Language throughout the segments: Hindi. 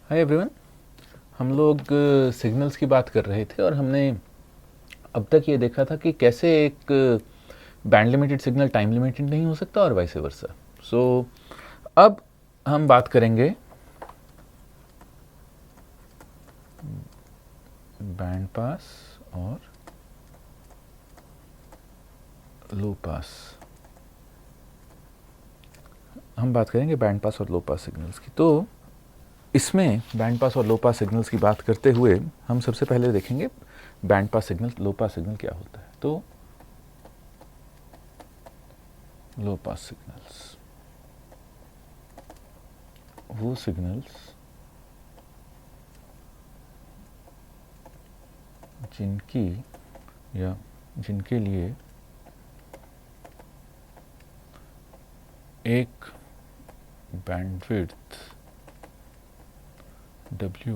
Hi everyone. हम लोग सिग्नल्स की बात कर रहे थे और हमने अब तक ये देखा था कि कैसे एक band limited signal time limited नहीं हो सकता और वाइस वर्सा। सो अब हम बात करेंगे बैंड पास और लो पास। हम बात करेंगे बैंड पास और लो पास सिग्नल्स की। तो इसमें बैंड पास और लो पास सिग्नल्स की बात करते हुए हम सबसे पहले देखेंगे बैंड पास सिग्नल, लो पास सिग्नल क्या होता है। तो लो पास सिग्नल्स वो सिग्नल्स जिनकी या जिनके लिए एक बैंडविड्थ W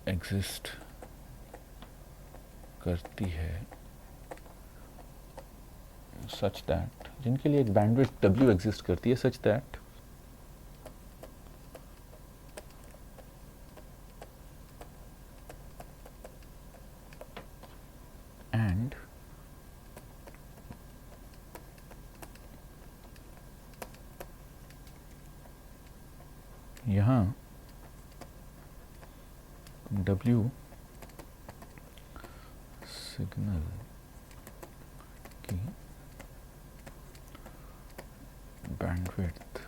एग्जिस्ट करती है, सच दैट जिनके लिए एक बैंडविड्थ W एग्जिस्ट करती है सच दैट एंड यहाँ W सिग्नल की बैंडविड्थ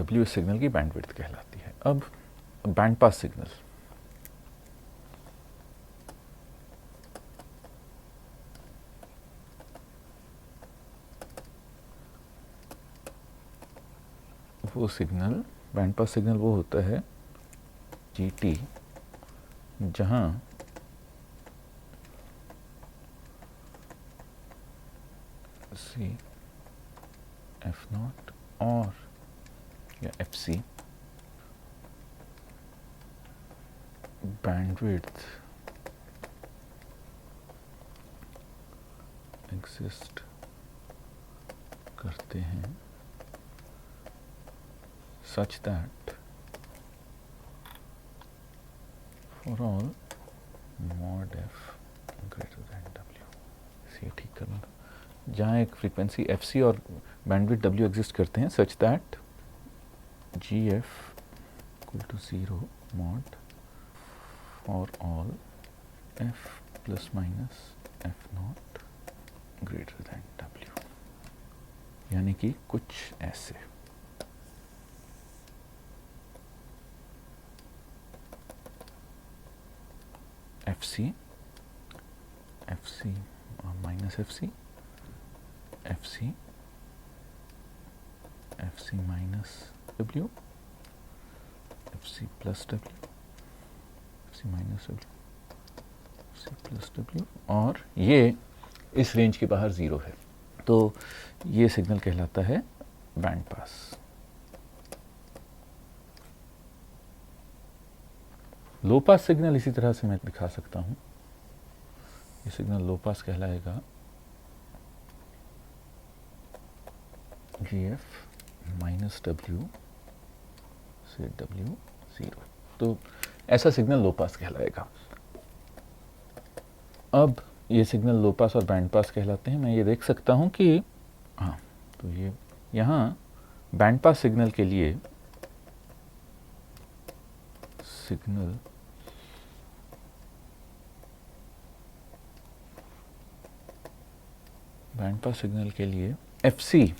W इस सिग्नल की बैंडविड्थ कहलाती है। अब बैंड पास सिग्नल, वो सिग्नल बैंड पास सिग्नल वो होता है GT जहाँ C F0 और या FC बैंडविड्थ एग्जिस्ट करते हैं such that for all mod f greater than W। इसे ठीक करना था, जहाँ एक फ्रीक्वेंसी FC और बैंडविड्थ W एग्जिस्ट करते हैं such that GF equal to 0 mod for all f plus minus F0 greater than W, यानी कि कुछ ऐसे। FC minus FC minus W, FC plus W, FC minus W, FC plus W, और ये इस रेंज के बाहर 0 है, तो ये सिग्नल कहलाता है बैंड पास। लो पास सिग्नल इसी तरह से मैं दिखा सकता हूँ। ये सिग्नल लो पास कहलाएगा GF माइनस W से W 0। तो ऐसा सिग्नल लो पास कहलाएगा। अब ये सिग्नल लो पास और बैंड पास कहलाते हैं। मैं ये देख सकता हूँ कि हाँ, तो ये यहाँ बैंड पास सिग्नल के लिए FC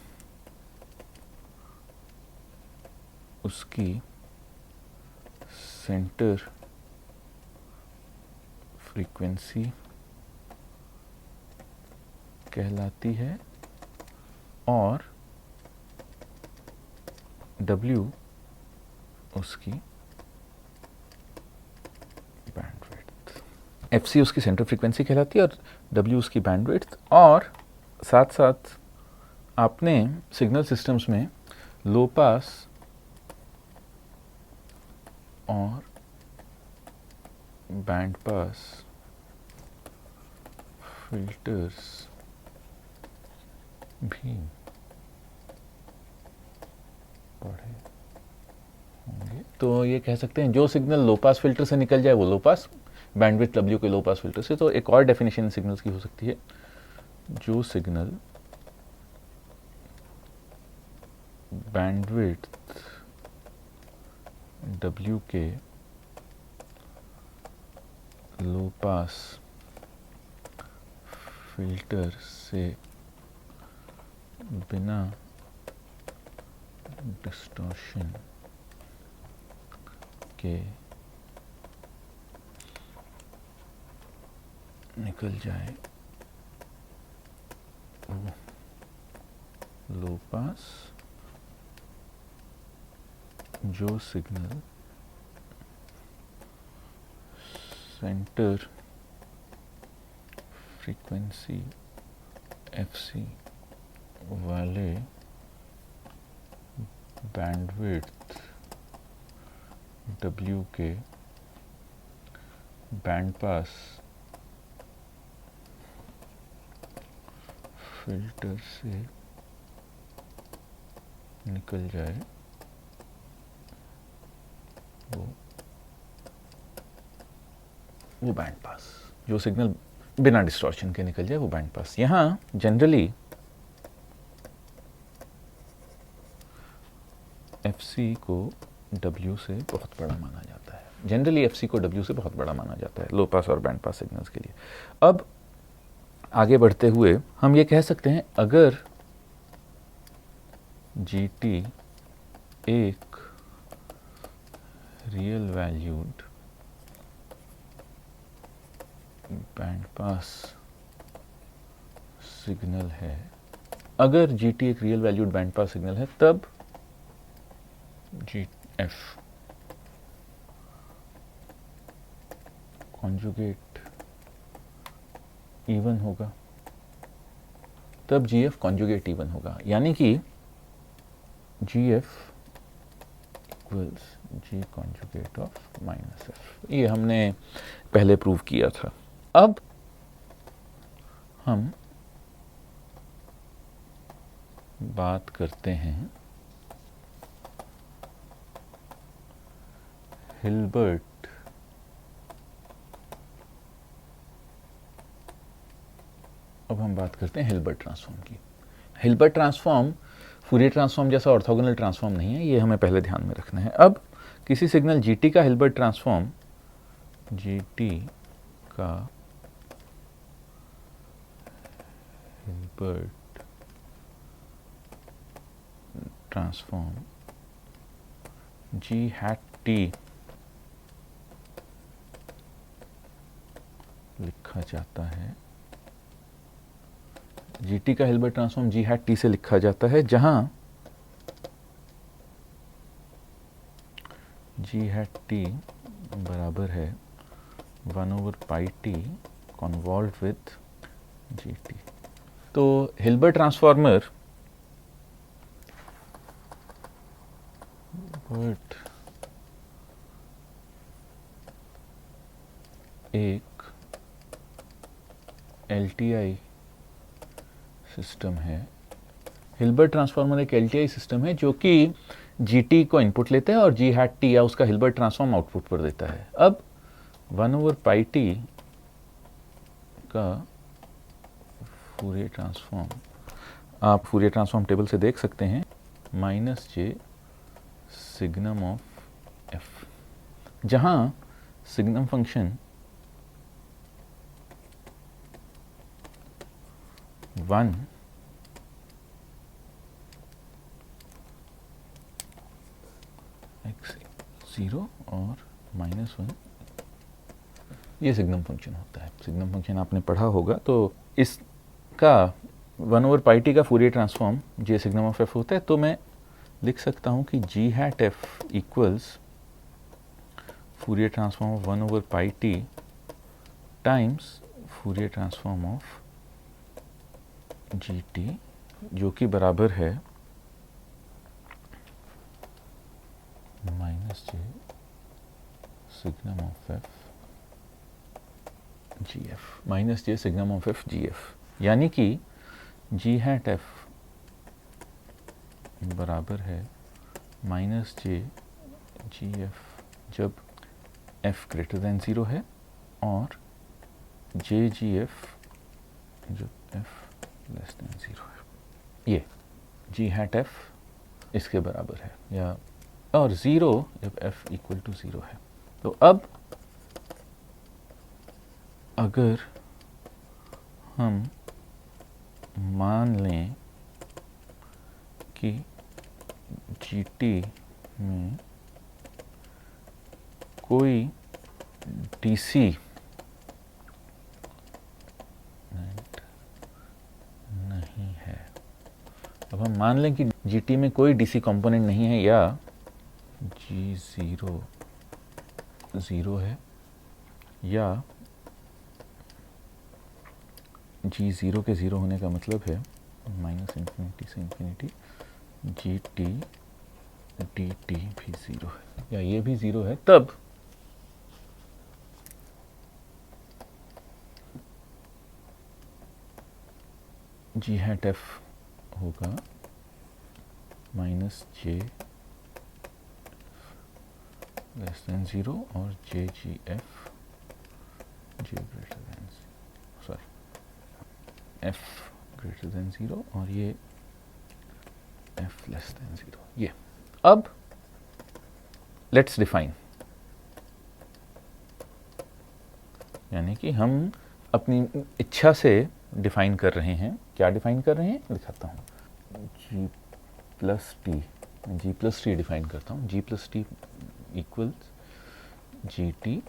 उसकी सेंटर फ्रीक्वेंसी कहलाती है और W उसकी बैंडविड्थ। FC उसकी सेंटर फ्रीक्वेंसी कहलाती है और W उसकी बैंडविड्थ। और साथ साथ आपने सिग्नल सिस्टम्स में लो पास और बैंड पास फिल्टर्स भी पढ़े होंगे। तो ये कह सकते हैं जो सिग्नल लो पास फिल्टर से निकल जाए वो लो पास, बैंडविड्थ डब्ल्यू के लो पास फिल्टर से। तो एक और डेफिनेशन सिग्नल्स की हो सकती है, जो सिग्नल बैंडविड्थ डब्ल्यू के लो पास फिल्टर से बिना डिस्टॉर्शन के निकल जाए वो लो पास, जो सिग्नल सेंटर फ्रीक्वेंसी एफसी वाले बैंडविड्थ डब्ल्यू के बैंड पास फिल्टर से निकल जाए वो बैंड पास, जो सिग्नल बिना डिस्टॉर्शन के निकल जाए वो बैंड पास। यहाँ जनरली एफसी को डब्ल्यू से बहुत बड़ा माना जाता है, जनरली एफसी को डब्ल्यू से बहुत बड़ा माना जाता है लो पास और बैंड पास सिग्नल्स के लिए। अब आगे बढ़ते हुए हम ये कह सकते हैं, अगर जीटी एक real valued band pass signal है, अगर जीटी एक real valued band pass signal है, तब जी एफ कॉन्जुगेट इवन होगा, तब जी एफ कॉन्जुगेट इवन होगा। यानी कि जी F equals G conjugate of minus F. ये हमने पहले प्रूव किया था। अब हम बात करते हैं हिल्बर्ट हिल्बर्ट ट्रांसफॉर्म की। हिल्बर्ट ट्रांसफॉर्म फूरियर ट्रांसफॉर्म जैसा ऑर्थोगोनल ट्रांसफॉर्म नहीं है, ये हमें पहले ध्यान में रखना है। अब किसी सिग्नल जीटी का हिल्बर्ट ट्रांसफॉर्म, जीटी का हिल्बर्ट ट्रांसफॉर्म जी हैट टी लिखा जाता है, जीटी का हिल्बर्ट ट्रांसफॉर्म जी हैट टी से लिखा जाता है, जहां जी हैट टी बराबर है 1/πt convolve with G T. तो हिल्बर्ट ट्रांसफॉर्मर एक एलटीआई सिस्टम है। हिल्बर्ट ट्रांसफॉर्मर एक एलटीआई सिस्टम है जो कि जीटी को इनपुट लेता है और जी हैट टी या उसका हिल्बर्ट ट्रांसफॉर्म आउटपुट पर देता है। अब 1/πt का फूरियर ट्रांसफॉर्म आप फूरियर ट्रांसफॉर्म टेबल से देख सकते हैं, -j सिग्नम ऑफ एफ, जहां सिग्नम फंक्शन 1 x0 और -1 ये सिग्नम फंक्शन होता है। सिग्नम फंक्शन आपने पढ़ा होगा। तो इसका 1/πt का Fourier transform J signum of F होता है। तो मैं लिख सकता हूं कि G hat F equals Fourier transform of 1/πt times Fourier transform of ji T, जो कि बराबर है -j signum of F ji F, -j signum of F ji F. यानी कि जी हैट एफ बराबर है माइनस जे जी एफ जब एफ ग्रेटर देन 0 है और जे जी एफ जब एफ लेस देन 0 है। ये जी हैट एफ इसके बराबर है, या और 0 जब एफ इक्वल टू 0 है। तो अब अगर हम मान लें कि जीटी में कोई डीसी नहीं है, अब हम मान लें कि जीटी में कोई डीसी कंपोनेंट नहीं है, या जी ज़ीरो 0 है, या जी 0 के 0 होने का मतलब है माइनस इन्फिनिटी से infinity G T D T भी 0 है, या ये भी 0 है, तब जी हैट एफ होगा माइनस जे लेस देन 0 और जे जी F J greater than F greater than 0 और ये एफ लेस देन 0। ये अब लेट्स डिफाइन, यानी कि हम अपनी इच्छा से डिफाइन कर रहे हैं। क्या डिफाइन कर रहे हैं दिखाता हूँ। जी प्लस टी डिफाइन करता हूँ। G plus t equals g t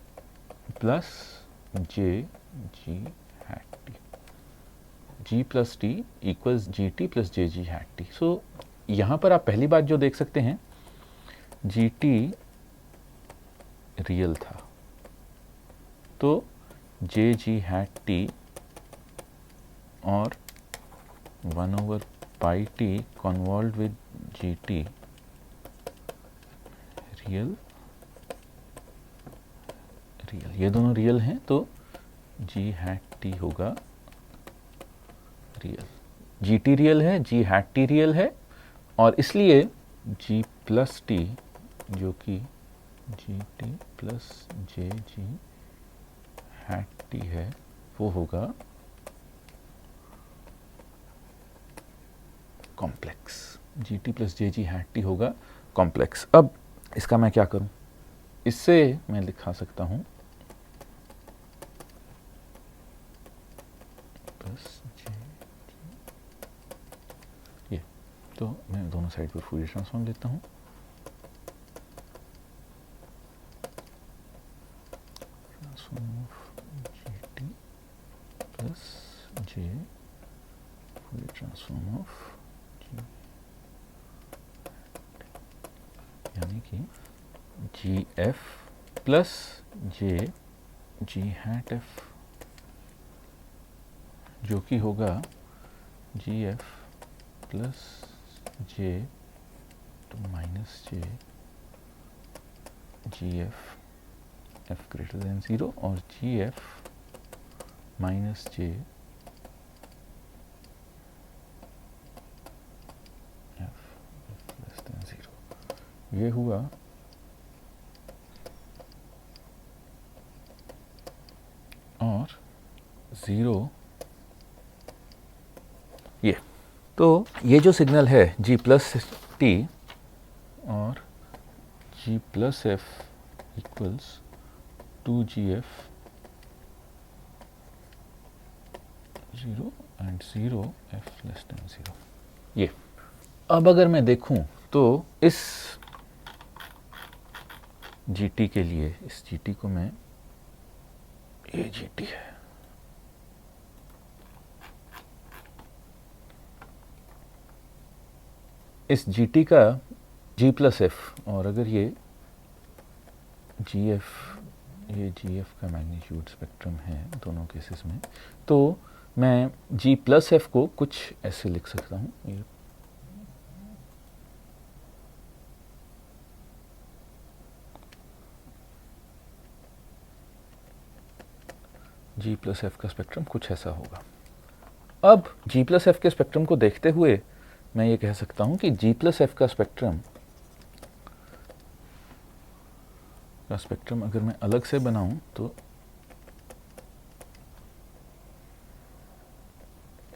plus j g hat t. G plus t equals g t plus j g hat t. So यहाँ पर आप पहली बात जो देख सकते हैं, जी टी रियल था, तो जे जी हैट टी और 1/πt convolve with G T real, ये दोनों रियल हैं, तो जी हैट टी होगा रियल। जी टी रियल है, जी हैट टी रियल है, और इसलिए जी प्लस टी जो कि जी t plus j g hat T है वो होगा कॉम्प्लेक्स। जी t plus j g hat T होगा कॉम्प्लेक्स। अब इसका मैं क्या करूं, इससे मैं लिखा सकता हूं प्लस जे, ये तो मैं दोनों साइड पर फूरियर ट्रांसफॉर्म लेता हूं। Transform of ji t plus j Fourier transform of g, यानी कि जी f plus j g hat f जो कि होगा g f plus j two minus जे जी एफ ग्रेटर देन 0 और g f minus j f less than 0। ये हुआ और 0 ये। तो ये जो सिग्नल है जी प्लस टी और g plus f equals 2gf 0 and 0 f less than 0। ये अब अगर मैं देखूं तो इस जीटी के लिए, इस जीटी को मैं, ये जीटी है, इस जीटी का जी प्लस एफ, और अगर ये जी एफ, ये जी एफ का मैग्नीट्यूड स्पेक्ट्रम है दोनों केसेस में, तो मैं जी प्लस एफ को कुछ ऐसे लिख सकता हूँ। ये जी प्लस एफ का स्पेक्ट्रम कुछ ऐसा होगा। अब जी प्लस एफ के स्पेक्ट्रम को देखते हुए मैं ये कह सकता हूँ कि जी प्लस एफ का स्पेक्ट्रम का स्पेक्ट्रम अगर मैं अलग से बनाऊं तो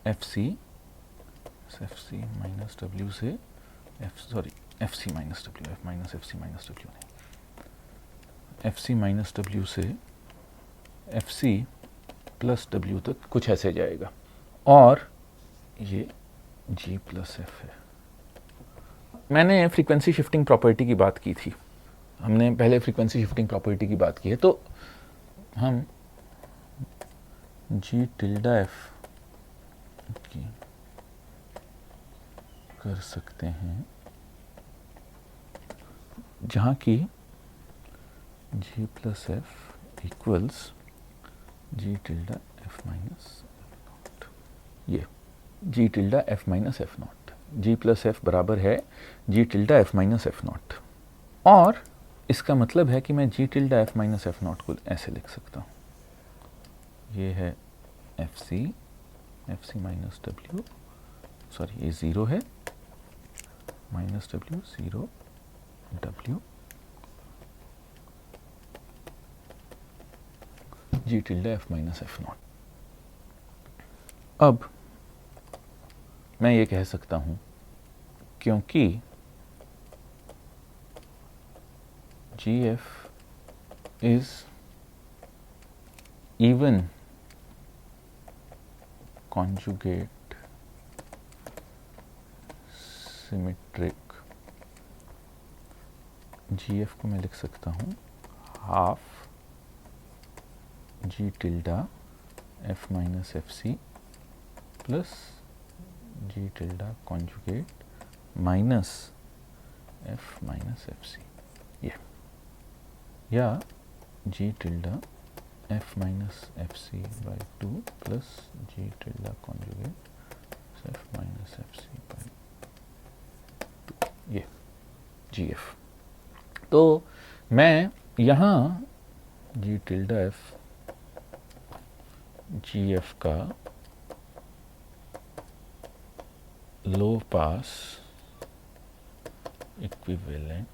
एफ सी माइनस डब्ल्यू से F C minus W, F minus F C minus W नहीं, एफ सी माइनस डब्ल्यू से एफ सी प्लस डब्ल्यू तक कुछ ऐसे जाएगा, और ये जी प्लस एफ है। मैंने फ्रीक्वेंसी शिफ्टिंग प्रॉपर्टी की बात की थी, हमने पहले फ्रीक्वेंसी शिफ्टिंग प्रॉपर्टी की बात की है, तो हम जी टिल्डा एफ की कर सकते हैं जहाँ की जी plus f equals ji tilde f minus not, ये जी tilde f minus F not, ji plus F बराबर है जी tilde f minus F not, और इसका मतलब है कि मैं जी tilde f minus F not को ऐसे लिख सकता हूँ, ये है F C minus W, sorry ये ज़ीरो है, minus W zero W G tilde f minus F not. अब मैं ये कह सकता हूँ क्योंकि g f is even conjugate symmetric, g f को मैं लिख सकता हूँ half g tilde f minus F C plus g tilde conjugate minus f minus F c, ये, या g tilde f minus F c by two plus g tilde conjugate f minus F c by two, ये जी एफ। तो मैं यहाँ जी टिल्डा एफ जी एफ का लो पास इक्विवेलेंट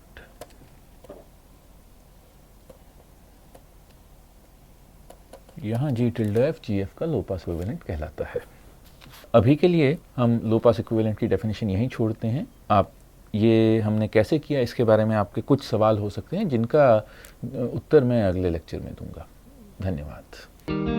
यहाँ जी टिल्डा एफ जी एफ का लो पास इक्विवेलेंट कहलाता है। अभी के लिए हम लो पास इक्विवेलेंट की डेफिनेशन यहीं छोड़ते हैं। आप ये हमने कैसे किया इसके बारे में आपके कुछ सवाल हो सकते हैं जिनका उत्तर मैं अगले लेक्चर में दूंगा। धन्यवाद।